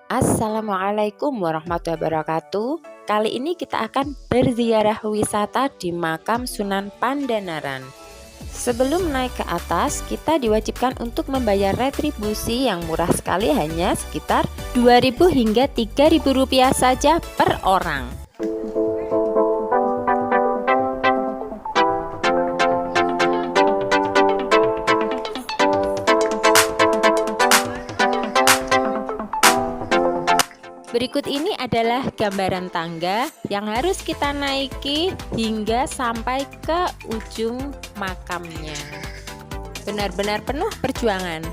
Assalamualaikum warahmatullahi wabarakatuh. Kali ini kita akan berziarah wisata di makam Sunan Pandanaran. Sebelum naik ke atas, kita diwajibkan untuk membayar retribusi yang murah sekali, hanya sekitar 2.000 hingga 3.000 rupiah saja per orang. Berikut ini adalah gambaran tangga yang harus kita naiki hingga sampai ke ujung makamnya. Benar-benar penuh perjuangan.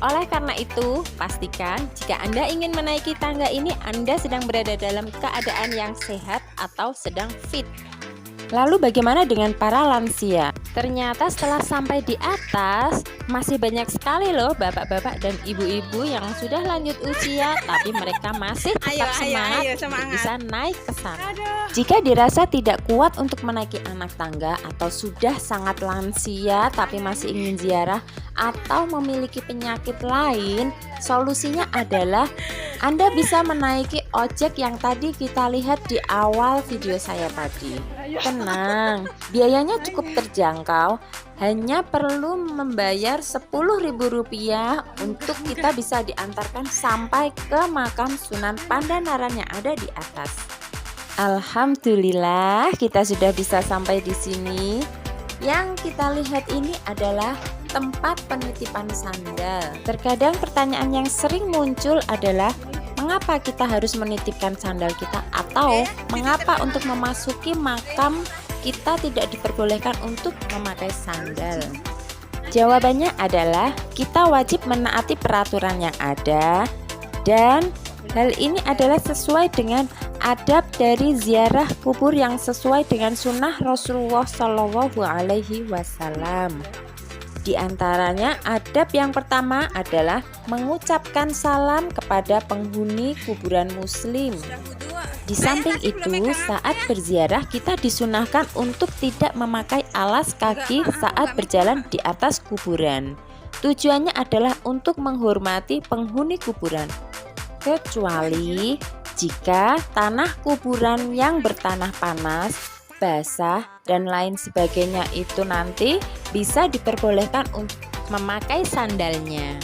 Oleh karena itu, pastikan jika Anda ingin menaiki tangga ini, Anda sedang berada dalam keadaan yang sehat atau sedang fit. Lalu bagaimana dengan para lansia? Ternyata setelah sampai di atas, masih banyak sekali loh bapak-bapak dan ibu-ibu yang sudah lanjut usia, tapi mereka masih tetap semangat untuk bisa naik ke sana. Jika dirasa tidak kuat untuk menaiki anak tangga atau sudah sangat lansia tapi masih ingin ziarah atau memiliki penyakit lain, solusinya adalah Anda bisa menaiki ojek yang tadi kita lihat di awal video saya tadi. Tenang, biayanya cukup terjangkau, hanya perlu membayar Rp10.000 untuk kita bisa diantarkan sampai ke makam Sunan Pandanaran yang ada di atas. Alhamdulillah, kita sudah bisa sampai di sini. Yang kita lihat ini adalah tempat penitipan sandal. Terkadang pertanyaan yang sering muncul adalah mengapa kita harus menitipkan sandal kita, atau mengapa untuk memasuki makam kita tidak diperbolehkan untuk memakai sandal. Jawabannya adalah kita wajib menaati peraturan yang ada, dan hal ini adalah sesuai dengan adab dari ziarah kubur yang sesuai dengan sunnah Rasulullah Shallallahu Alaihi Wasallam. Di antaranya, adab yang pertama adalah mengucapkan salam kepada penghuni kuburan muslim. Di samping itu, saat berziarah kita disunahkan untuk tidak memakai alas kaki saat berjalan di atas kuburan. Tujuannya adalah untuk menghormati penghuni kuburan, kecuali jika tanah kuburan yang bertanah panas, basah, dan lain sebagainya itu nanti bisa diperbolehkan untuk memakai sandalnya.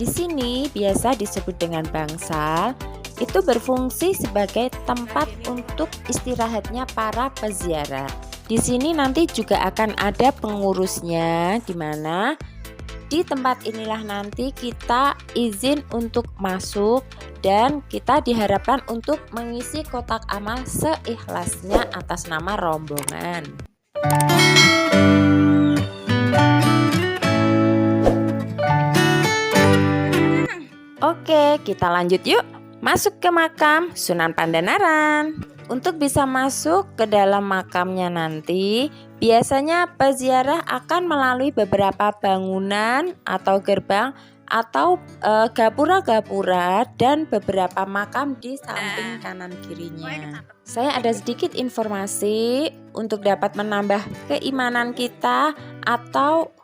Di sini biasa disebut dengan bangsal, itu berfungsi sebagai tempat untuk istirahatnya para peziarah. Di sini nanti juga akan ada pengurusnya, di mana di tempat inilah nanti kita izin untuk masuk dan kita diharapkan untuk mengisi kotak amal seikhlasnya atas nama rombongan. Oke, kita lanjut yuk. Masuk ke makam Sunan Pandanaran. Untuk bisa masuk ke dalam makamnya nanti, biasanya peziarah akan melalui beberapa bangunan atau gerbang atau gapura-gapura dan beberapa makam di samping kanan kirinya. Saya ada sedikit informasi untuk dapat menambah keimanan kita, atau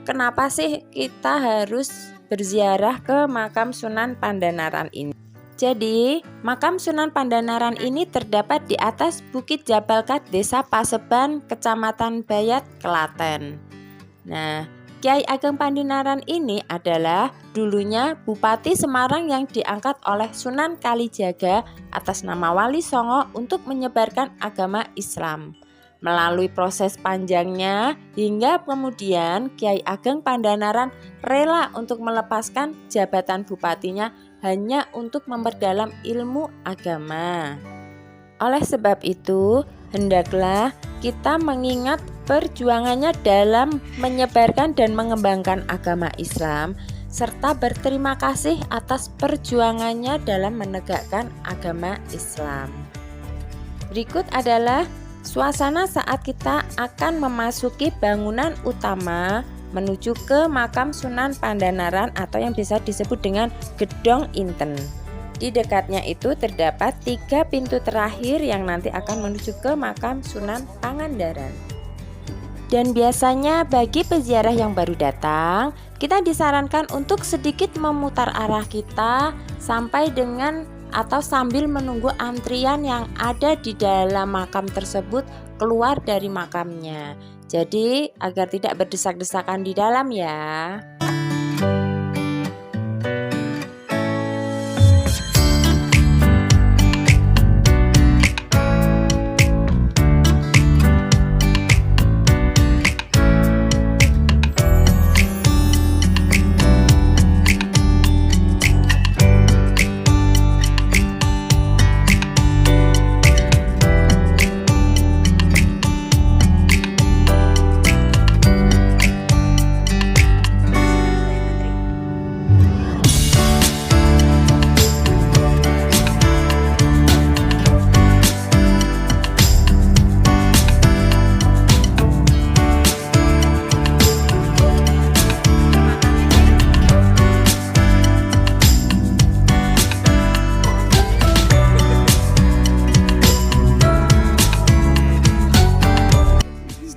kenapa sih kita harus berziarah ke makam Sunan Pandanaran ini. Jadi, makam Sunan Pandanaran ini terdapat di atas Bukit Jabalkat, Desa Paseban, Kecamatan Bayat, Klaten. Nah, Kyai Ageng Pandanaran ini adalah dulunya Bupati Semarang yang diangkat oleh Sunan Kalijaga atas nama Wali Songo untuk menyebarkan agama Islam. Melalui proses panjangnya hingga kemudian Kiai Ageng Pandanaran rela untuk melepaskan jabatan bupatinya hanya untuk memperdalam ilmu agama. Oleh sebab itu, hendaklah kita mengingat perjuangannya dalam menyebarkan dan mengembangkan agama Islam, serta berterima kasih atas perjuangannya dalam menegakkan agama Islam. Berikut adalah suasana saat kita akan memasuki bangunan utama menuju ke makam Sunan Pandanaran atau yang bisa disebut dengan Gedong Inten. Di dekatnya itu terdapat 3 pintu terakhir yang nanti akan menuju ke makam Sunan Pangandaran. Dan biasanya bagi peziarah yang baru datang, kita disarankan untuk sedikit memutar arah kita sampai dengan atau sambil menunggu antrian yang ada di dalam makam tersebut keluar dari makamnya. Jadi agar tidak berdesak-desakan di dalam ya.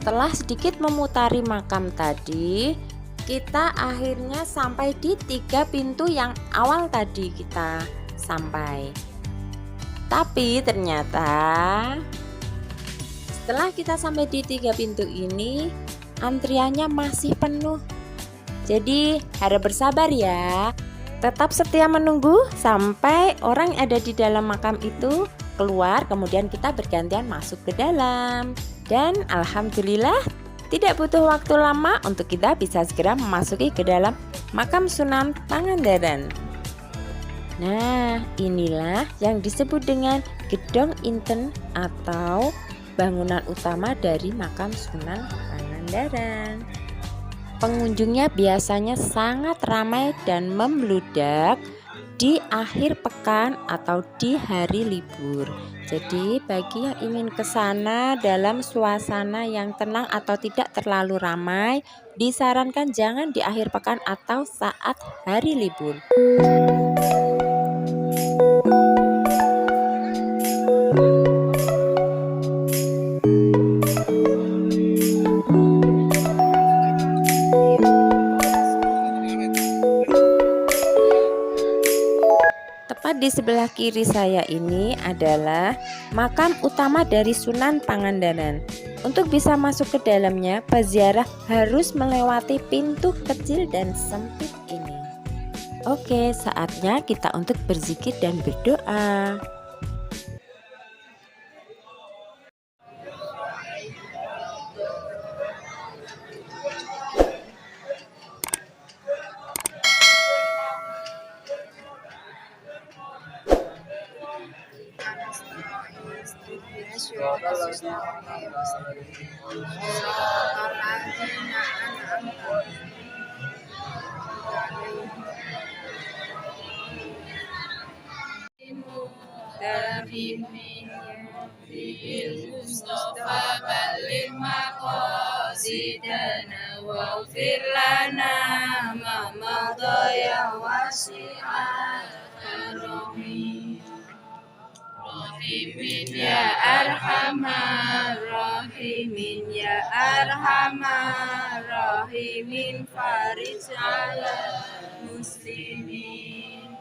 Setelah sedikit memutari makam tadi, kita akhirnya sampai di 3 pintu yang awal tadi kita sampai. Tapi ternyata setelah kita sampai di 3 pintu ini, antriannya masih penuh. Jadi harap bersabar ya. Tetap setia menunggu sampai orang yang ada di dalam makam itu keluar, kemudian kita bergantian masuk ke dalam. Dan alhamdulillah tidak butuh waktu lama untuk kita bisa segera memasuki ke dalam makam Sunan Pangandaran. Nah, inilah yang disebut dengan Gedong Inten atau bangunan utama dari makam Sunan Pangandaran. Pengunjungnya biasanya sangat ramai dan membludak di akhir pekan atau di hari libur. Jadi bagi yang ingin ke sana dalam suasana yang tenang atau tidak terlalu ramai, disarankan jangan di akhir pekan atau saat hari libur. Tepat di sebelah kiri saya ini adalah makam utama dari Sunan Pangandaran. Untuk bisa masuk ke dalamnya, peziarah harus melewati pintu kecil dan sempit ini. Oke, saatnya kita untuk berzikir dan berdoa. Mustafa balil maqasidana waghfir lana ma madaya wasi'al rahimin ya arhamar rahimin ya arhamar rahimin farij ala muslimin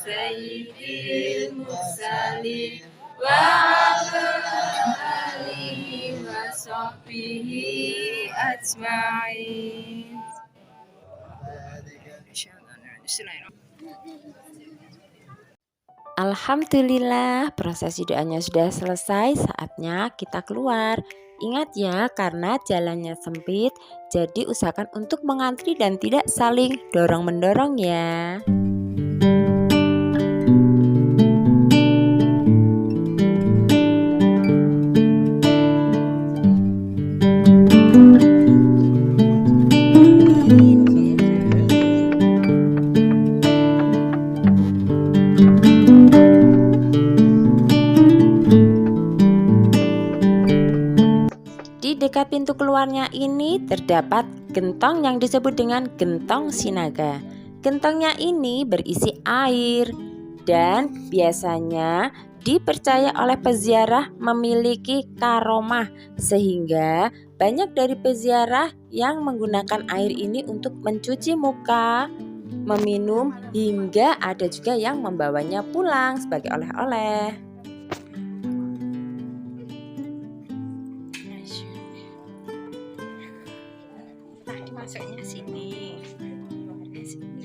sayyidil mursalin wa alihi wa sahbihi ajma'in. Alhamdulillah, prosesi doanya sudah selesai, saatnya kita keluar. Ingat ya, karena jalannya sempit, jadi usahakan untuk mengantri dan tidak saling dorong-mendorong ya. Di dekat pintu keluarnya ini terdapat gentong yang disebut dengan gentong sinaga. Gentongnya ini berisi air dan biasanya dipercaya oleh peziarah memiliki karomah, sehingga banyak dari peziarah yang menggunakan air ini untuk mencuci muka, meminum, hingga ada juga yang membawanya pulang sebagai oleh-oleh. Masuknya sini, keluarnya sini.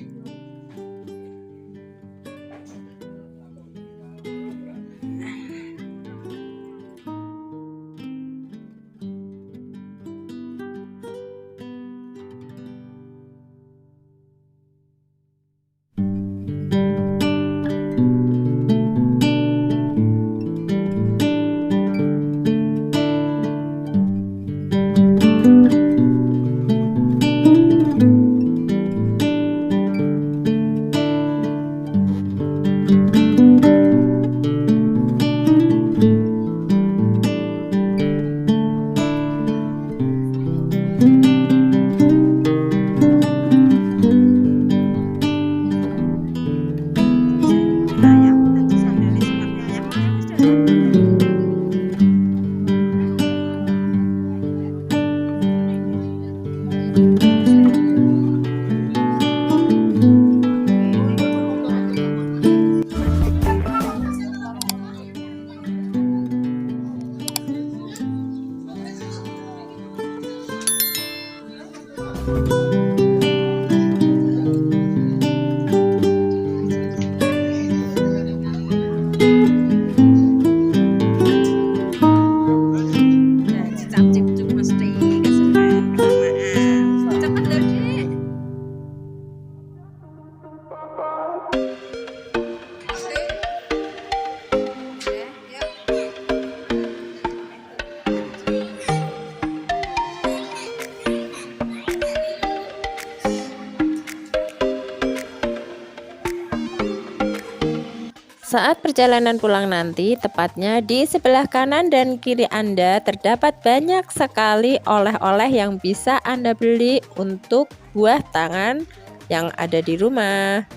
Saat perjalanan pulang nanti, tepatnya di sebelah kanan dan kiri Anda terdapat banyak sekali oleh-oleh yang bisa Anda beli untuk buah tangan yang ada di rumah.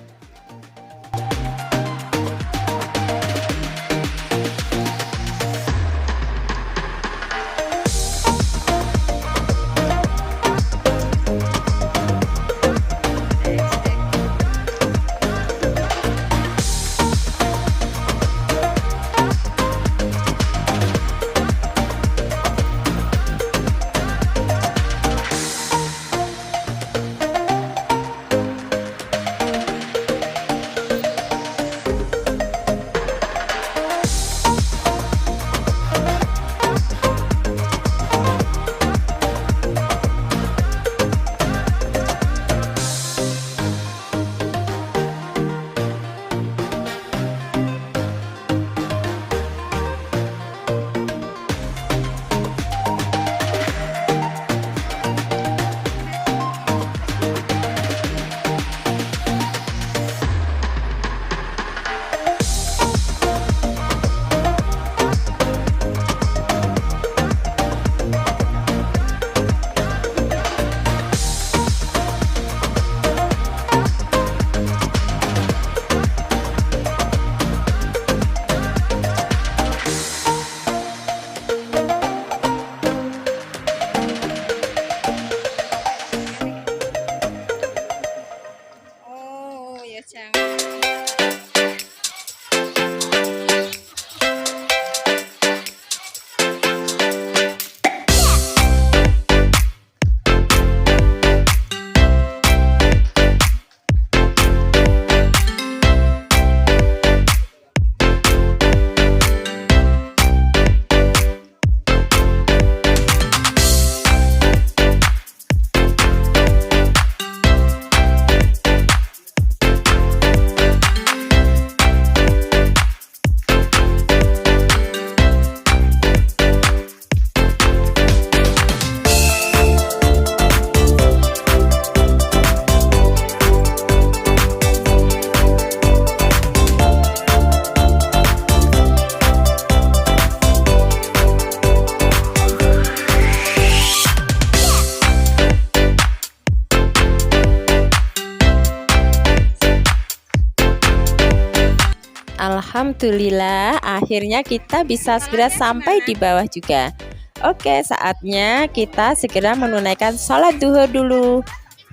Alhamdulillah, akhirnya kita bisa segera sampai di bawah juga. Oke, saatnya kita segera menunaikan sholat duhur dulu.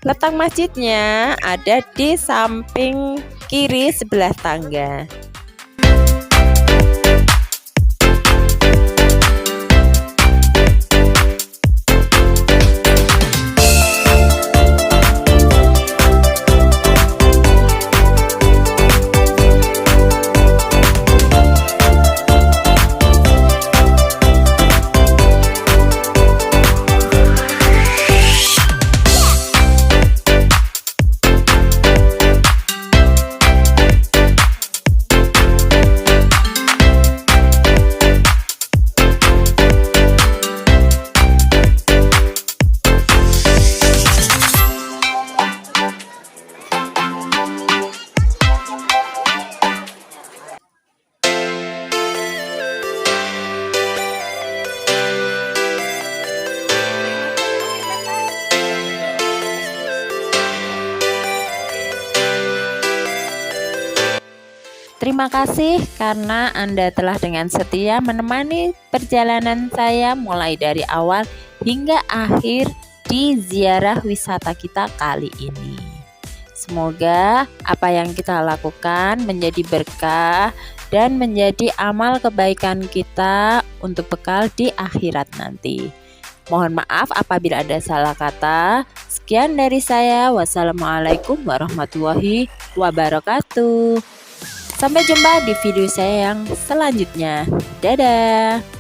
Letak masjidnya ada di samping kiri sebelah tangga. Terima kasih karena Anda telah dengan setia menemani perjalanan saya mulai dari awal hingga akhir di ziarah wisata kita kali ini. Semoga apa yang kita lakukan menjadi berkah dan menjadi amal kebaikan kita untuk bekal di akhirat nanti. Mohon maaf apabila ada salah kata. Sekian dari saya. Wassalamualaikum warahmatullahi wabarakatuh. Sampai jumpa di video saya yang selanjutnya. Dadah.